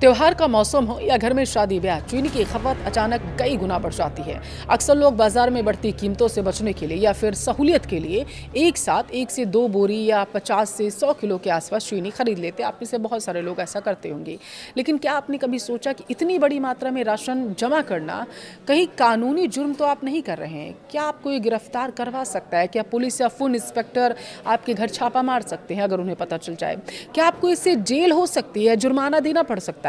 त्योहार का मौसम हो या घर में शादी ब्याह, चीनी की खपत अचानक कई गुना बढ़ जाती है। अक्सर लोग बाजार में बढ़ती कीमतों से बचने के लिए या फिर सहूलियत के लिए एक साथ 1 से 2 बोरी या 50 से 100 किलो के आसपास चीनी खरीद लेते हैं। आप में से बहुत सारे लोग ऐसा करते होंगे। लेकिन क्या आपने कभी सोचा कि इतनी बड़ी मात्रा में राशन जमा करना कहीं कानूनी जुर्म तो आप नहीं कर रहे हैं? क्या आपको ये गिरफ्तार करवा सकता है? क्या पुलिस या फूड इंस्पेक्टर आपके घर छापा मार सकते हैं अगर उन्हें पता चल जाए? क्या आपको इससे जेल हो सकती है, जुर्माना देना पड़ सकता है?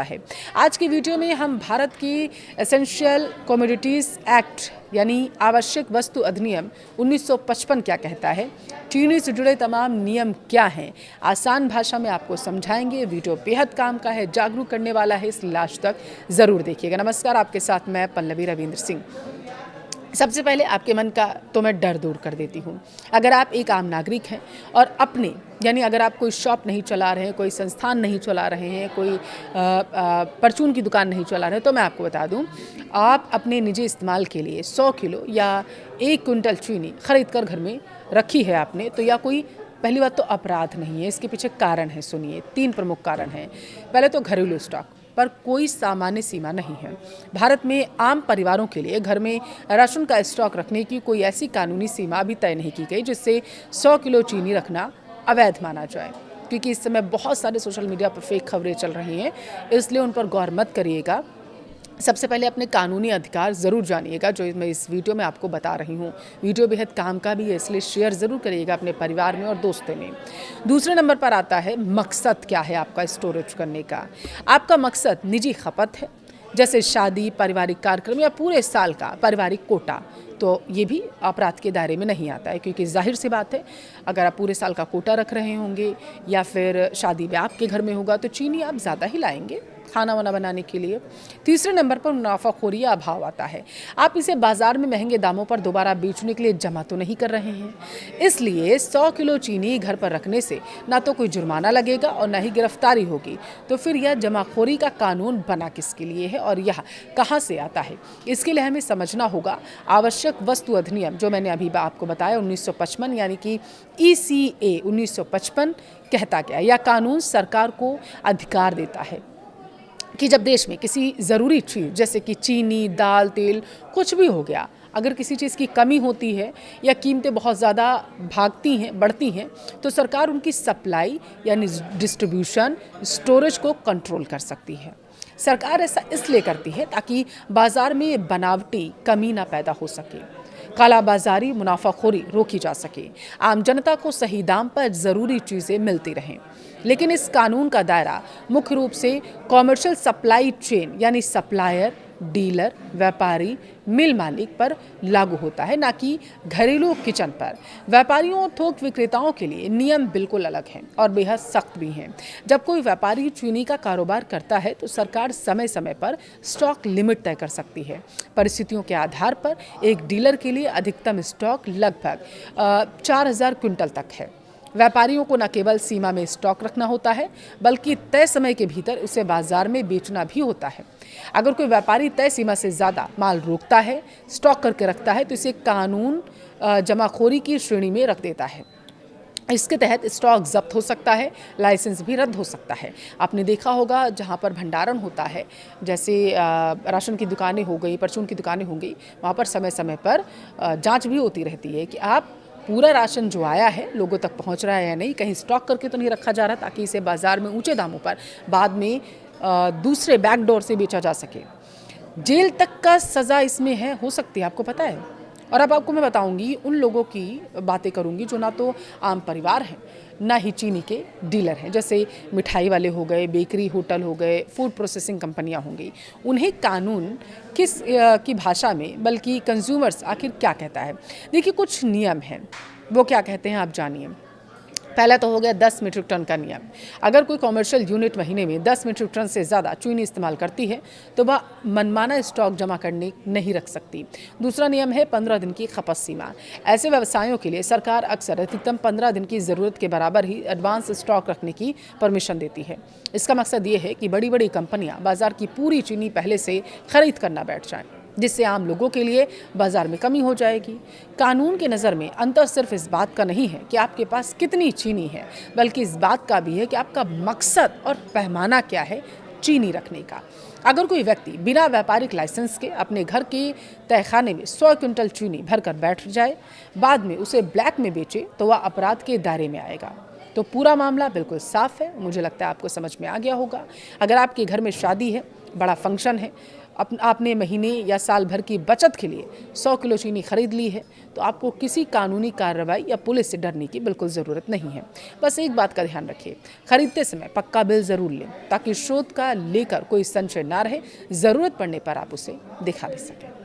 आज की वीडियो में हम भारत की एसेंशियल कमोडिटीज़ एक्ट यानी आवश्यक वस्तु अधिनियम 1955 क्या कहता है, चीनी से जुड़े तमाम नियम क्या हैं, आसान भाषा में आपको समझाएंगे। वीडियो बेहद काम का है, जागरूक करने वाला है, इसलिए लास्ट तक ज़रूर देखिएगा। नमस्कार, आपके साथ मैं पल्लवी रविंद्र सिंह। सबसे पहले आपके मन का तो मैं डर दूर कर देती हूँ। अगर आप एक आम नागरिक हैं और अपने यानी अगर आप कोई शॉप नहीं चला रहे हैं, कोई संस्थान नहीं चला रहे हैं, कोई परचून की दुकान नहीं चला रहे हैं, तो मैं आपको बता दूँ, आप अपने निजी इस्तेमाल के लिए 100 किलो या 1 क्विंटल चीनी खरीद कर घर में रखी है आपने, तो या कोई पहली बात तो अपराध नहीं है। इसके पीछे कारण है, सुनिए। 3 प्रमुख कारण हैं। पहले तो घरेलू स्टॉक पर कोई सामान्य सीमा नहीं है। भारत में आम परिवारों के लिए घर में राशन का स्टॉक रखने की कोई ऐसी कानूनी सीमा अभी तय नहीं की गई जिससे 100 किलो चीनी रखना अवैध माना जाए, क्योंकि इस समय बहुत सारे सोशल मीडिया पर फेक खबरें चल रही हैं, इसलिए उन पर गौर मत करिएगा। सबसे पहले अपने कानूनी अधिकार ज़रूर जानिएगा, जो मैं इस वीडियो में आपको बता रही हूँ। वीडियो बेहद काम का भी है, इसलिए शेयर ज़रूर करिएगा अपने परिवार में और दोस्तों में। दूसरे नंबर पर आता है मकसद क्या है आपका स्टोरेज करने का। आपका मकसद निजी खपत है, जैसे शादी, पारिवारिक कार्यक्रम या पूरे साल का पारिवारिक कोटा, तो ये भी अपराध के दायरे में नहीं आता है, क्योंकि जाहिर सी बात है, अगर आप पूरे साल का कोटा रख रहे होंगे या फिर शादी ब्याह आपके घर में होगा तो चीनी आप ज़्यादा ही लाएंगे खाना वाना बनाने के लिए। तीसरे नंबर पर मुनाफाखोरी या अभाव आता है। आप इसे बाजार में महंगे दामों पर दोबारा बेचने के लिए जमा तो नहीं कर रहे हैं, इसलिए 100 किलो चीनी घर पर रखने से ना तो कोई जुर्माना लगेगा और ना ही गिरफ्तारी होगी। तो फिर यह जमाखोरी का कानून बना किसके लिए है और यह कहाँ से आता है? इसके लिए हमें समझना होगा आवश्यक वस्तु अधिनियम, जो मैंने अभी आपको बताया 1955 यानी कि ECA 1955 कहता क्या है। यह कानून सरकार को अधिकार देता है कि जब देश में किसी ज़रूरी चीज़ जैसे कि चीनी, दाल, तेल कुछ भी हो गया, अगर किसी चीज़ की कमी होती है या कीमतें बहुत ज़्यादा भागती हैं, बढ़ती हैं, तो सरकार उनकी सप्लाई यानी डिस्ट्रीब्यूशन, स्टोरेज को कंट्रोल कर सकती है। सरकार ऐसा इसलिए करती है ताकि बाज़ार में बनावटी कमी ना पैदा हो सके, कालाबाजारी, मुनाफाखोरी रोकी जा सके, आम जनता को सही दाम पर ज़रूरी चीज़ें मिलती रहें। लेकिन इस कानून का दायरा मुख्य रूप से कॉमर्शियल सप्लाई चेन यानी सप्लायर, डीलर, व्यापारी, मिल मालिक पर लागू होता है, ना कि घरेलू किचन पर। व्यापारियों और थोक विक्रेताओं के लिए नियम बिल्कुल अलग हैं और बेहद सख्त भी हैं। जब कोई व्यापारी चीनी का कारोबार करता है तो सरकार समय समय पर स्टॉक लिमिट तय कर सकती है। परिस्थितियों के आधार पर एक डीलर के लिए अधिकतम स्टॉक लगभग 4000 क्विंटल तक है। व्यापारियों को न केवल सीमा में स्टॉक रखना होता है, बल्कि तय समय के भीतर उसे बाजार में बेचना भी होता है। अगर कोई व्यापारी तय सीमा से ज़्यादा माल रोकता है, स्टॉक करके रखता है, तो इसे कानून जमाखोरी की श्रेणी में रख देता है। इसके तहत स्टॉक जब्त हो सकता है, लाइसेंस भी रद्द हो सकता है। आपने देखा होगा जहाँ पर भंडारण होता है, जैसे राशन की दुकानें हो गई, परचून की दुकानें हो गई, वहाँ पर समय समय पर जाँच भी होती रहती है कि आप पूरा राशन जो आया है लोगों तक पहुंच रहा है या नहीं, कहीं स्टॉक करके तो नहीं रखा जा रहा, ताकि इसे बाज़ार में ऊंचे दामों पर बाद में दूसरे बैकडोर से बेचा जा सके। जेल तक का सज़ा इसमें है, हो सकती है, आपको पता है। और अब आपको मैं बताऊंगी, उन लोगों की बातें करूंगी जो ना तो आम परिवार हैं, ना ही चीनी के डीलर हैं, जैसे मिठाई वाले हो गए, बेकरी, होटल हो गए, फूड प्रोसेसिंग कंपनियां होंगी। उन्हें कानून किस की भाषा में, बल्कि कंज्यूमर्स आखिर क्या कहता है? देखिए, कुछ नियम हैं, वो क्या कहते हैं आप जानिए। पहला तो हो गया 10 मीट्रिक टन का नियम। अगर कोई कॉमर्शियल यूनिट महीने में 10 मीट्रिक टन से ज़्यादा चीनी इस्तेमाल करती है तो वह मनमाना स्टॉक जमा करने नहीं रख सकती। दूसरा नियम है 15 दिन की खपत सीमा। ऐसे व्यवसायों के लिए सरकार अक्सर अधिकतम 15 दिन की ज़रूरत के बराबर ही एडवांस स्टॉक रखने की परमिशन देती है। इसका मकसद ये है कि बड़ी बड़ी कंपनियाँ बाज़ार की पूरी चीनी पहले से खरीद करना बैठ जाएँ, जिससे आम लोगों के लिए बाजार में कमी हो जाएगी। कानून की नज़र में अंतर सिर्फ इस बात का नहीं है कि आपके पास कितनी चीनी है, बल्कि इस बात का भी है कि आपका मकसद और पैमाना क्या है चीनी रखने का। अगर कोई व्यक्ति बिना व्यापारिक लाइसेंस के अपने घर के तहखाने में 100 क्विंटल चीनी भरकर बैठ जाए, बाद में उसे ब्लैक में बेचे, तो वह अपराध के दायरे में आएगा। तो पूरा मामला बिल्कुल साफ है, मुझे लगता है आपको समझ में आ गया होगा। अगर आपके घर में शादी है, बड़ा फंक्शन है, आपने महीने या साल भर की बचत के लिए 100 किलो चीनी खरीद ली है, तो आपको किसी कानूनी कार्रवाई या पुलिस से डरने की बिल्कुल ज़रूरत नहीं है। बस एक बात का ध्यान रखिए, खरीदते समय पक्का बिल ज़रूर लें, ताकि स्रोत का लेकर कोई संशय ना रहे, ज़रूरत पड़ने पर आप उसे दिखा भी सकें।